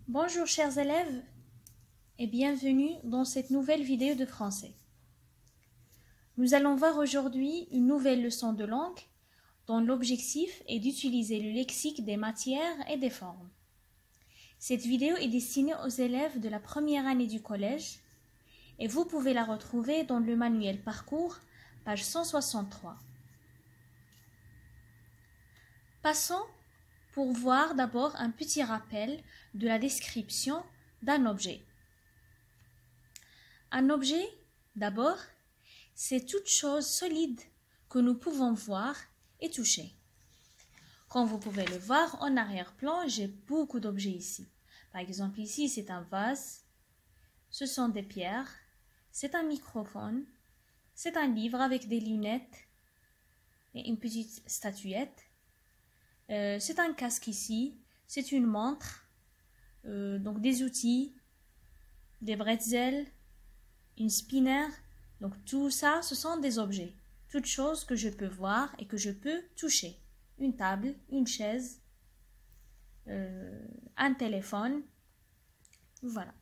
Bonjour chers élèves et bienvenue dans cette nouvelle vidéo de français. Nous allons voir aujourd'hui une nouvelle leçon de langue dont l'objectif est d'utiliser le lexique des matières et des formes. Cette vidéo est destinée aux élèves de la première année du collège et vous pouvez la retrouver dans le manuel Parcours, page 163. Passons pour voir d'abord un petit rappel de la description d'un objet. Un objet, d'abord, c'est toute chose solide que nous pouvons voir et toucher. Comme vous pouvez le voir, en arrière-plan, j'ai beaucoup d'objets ici. Par exemple, ici, c'est un vase, ce sont des pierres, c'est un microphone, c'est un livre avec des lunettes et une petite statuette. C'est un casque ici, c'est une montre, donc des outils, des bretzels, une spinner. Donc tout ça, ce sont des objets, toutes choses que je peux voir et que je peux toucher. Une table, une chaise, un téléphone, voilà.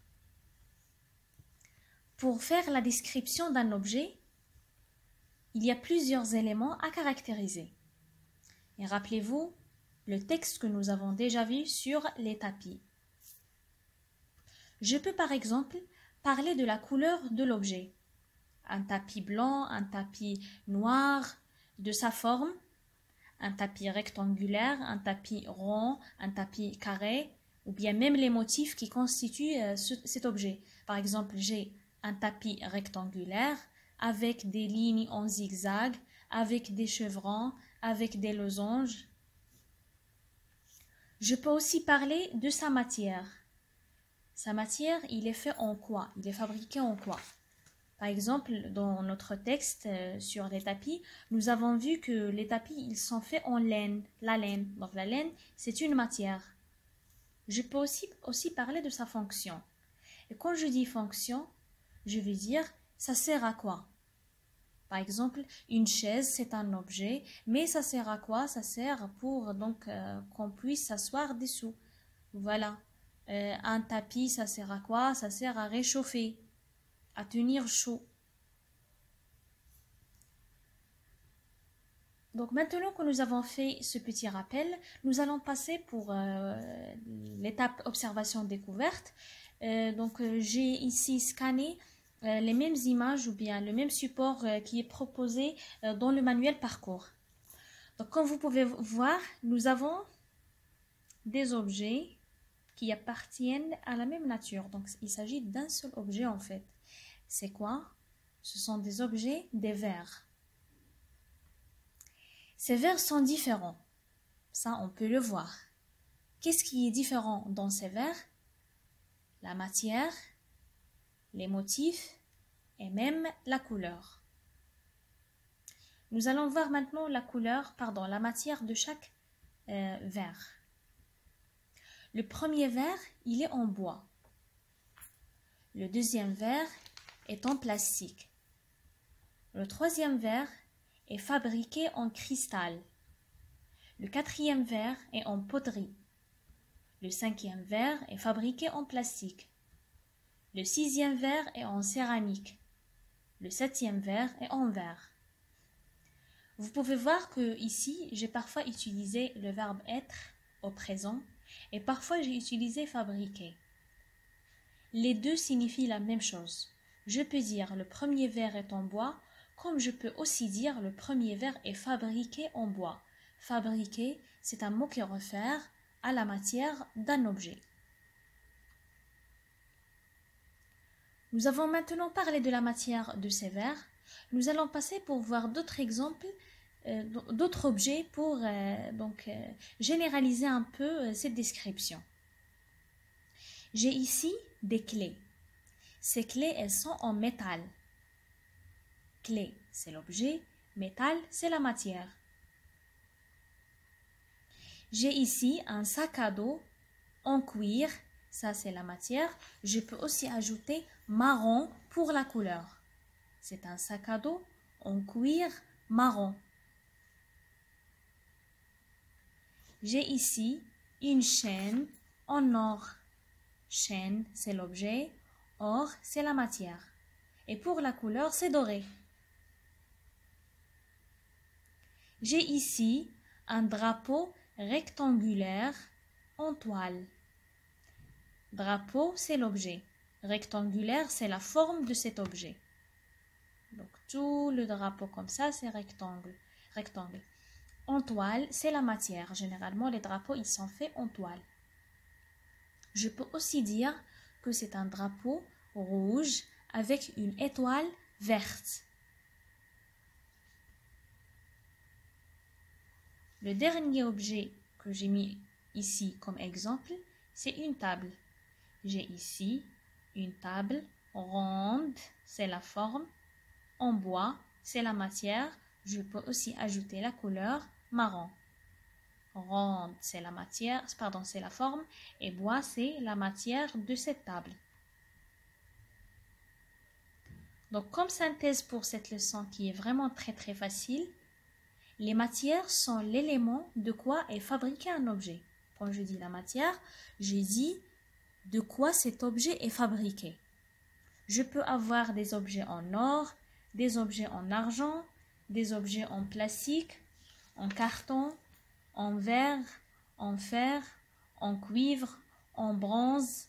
Pour faire la description d'un objet, il y a plusieurs éléments à caractériser. Et rappelez-vous le texte que nous avons déjà vu sur les tapis. Je peux par exemple parler de la couleur de l'objet. Un tapis blanc, un tapis noir, de sa forme, un tapis rectangulaire, un tapis rond, un tapis carré, ou bien même les motifs qui constituent cet objet. Par exemple, j'ai un tapis rectangulaire avec des lignes en zigzag, avec des chevrons, avec des losanges. Je peux aussi parler de sa matière. Sa matière, il est fait en quoi? Il est fabriqué en quoi? Par exemple, dans notre texte sur les tapis, nous avons vu que les tapis, ils sont faits en laine, la laine. Donc la laine, c'est une matière. Je peux aussi parler de sa fonction. Et quand je dis fonction, je veux dire, ça sert à quoi? Par exemple, une chaise, c'est un objet, mais ça sert à quoi? Ça sert pour qu'on puisse s'asseoir dessous. Voilà. Un tapis, ça sert à quoi? Ça sert à réchauffer, à tenir chaud. Donc maintenant que nous avons fait ce petit rappel, nous allons passer pour l'étape observation-découverte. J'ai ici scanné les mêmes images ou bien le même support qui est proposé dans le manuel Parcours. Donc comme vous pouvez voir, nous avons des objets qui appartiennent à la même nature. Donc il s'agit d'un seul objet en fait. C'est quoi? Ce sont des objets, des verres. Ces verres sont différents. Ça, on peut le voir. Qu'est-ce qui est différent dans ces verres? La matière, les motifs et même la couleur. Nous allons voir maintenant la matière de chaque verre. Le premier verre, il est en bois. Le deuxième verre est en plastique. Le troisième verre est fabriqué en cristal. Le quatrième verre est en poterie. Le cinquième verre est fabriqué en plastique. Le sixième verre est en céramique. Le septième verre est en verre. Vous pouvez voir que ici, j'ai parfois utilisé le verbe être au présent et parfois j'ai utilisé fabriquer. Les deux signifient la même chose. Je peux dire le premier verre est en bois, comme je peux aussi dire le premier verre est fabriqué en bois. Fabriquer, c'est un mot qui réfère à la matière d'un objet. Nous avons maintenant parlé de la matière de ces verres. Nous allons passer pour voir d'autres exemples, d'autres objets pour généraliser un peu cette description. J'ai ici des clés. Ces clés, elles sont en métal. Clé, c'est l'objet. Métal, c'est la matière. J'ai ici un sac à dos en cuir. Ça, c'est la matière. Je peux aussi ajouter marron pour la couleur. C'est un sac à dos en cuir marron. J'ai ici une chaîne en or. chêne, c'est l'objet. Or, c'est la matière. Et pour la couleur, c'est doré. J'ai ici un drapeau rectangulaire en toile. Drapeau, c'est l'objet. Rectangulaire, c'est la forme de cet objet. Donc, tout le drapeau comme ça, c'est rectangle. En toile, c'est la matière. Généralement, les drapeaux, ils sont faits en toile. Je peux aussi dire que c'est un drapeau rouge avec une étoile verte. Le dernier objet que j'ai mis ici comme exemple, c'est une table. J'ai ici une table ronde, c'est la forme. En bois, c'est la matière. Je peux aussi ajouter la couleur marron. Ronde, c'est la matière, pardon, c'est la forme. Et bois, c'est la matière de cette table. Donc, comme synthèse pour cette leçon qui est vraiment très très facile, les matières sont l'élément de quoi est fabriqué un objet. Quand je dis la matière, je dis de quoi cet objet est fabriqué. Je peux avoir des objets en or, des objets en argent, des objets en plastique, en carton, en verre, en fer, en cuivre, en bronze.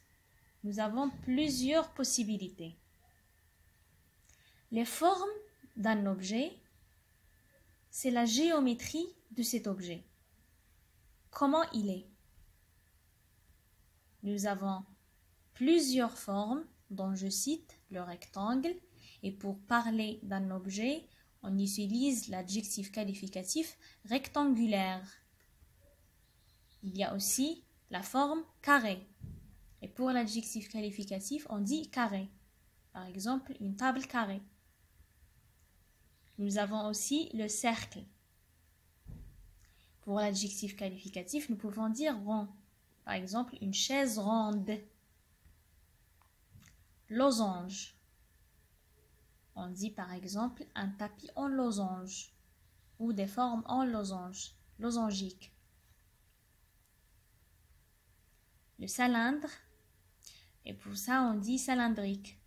Nous avons plusieurs possibilités. Les formes d'un objet, c'est la géométrie de cet objet. Comment il est? Nous avons plusieurs formes dont je cite le rectangle. Et pour parler d'un objet, on utilise l'adjectif qualificatif rectangulaire. Il y a aussi la forme carré. Et pour l'adjectif qualificatif, on dit carré. Par exemple, une table carrée. Nous avons aussi le cercle. Pour l'adjectif qualificatif, nous pouvons dire rond. Par exemple, une chaise ronde. Losange. On dit par exemple un tapis en losange ou des formes en losange, losangique. Le cylindre, et pour ça on dit cylindrique.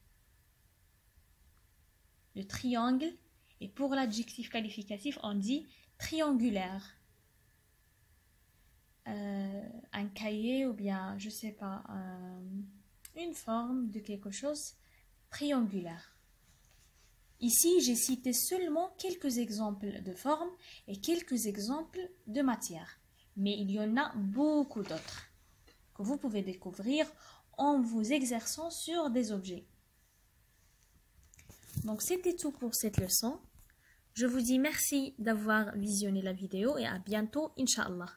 Le triangle, et pour l'adjectif qualificatif on dit triangulaire. Un cahier ou bien, je sais pas, une forme de quelque chose triangulaire. Ici, j'ai cité seulement quelques exemples de formes et quelques exemples de matières. Mais il y en a beaucoup d'autres que vous pouvez découvrir en vous exerçant sur des objets. Donc, c'était tout pour cette leçon. Je vous dis merci d'avoir visionné la vidéo et à bientôt, Inch'Allah.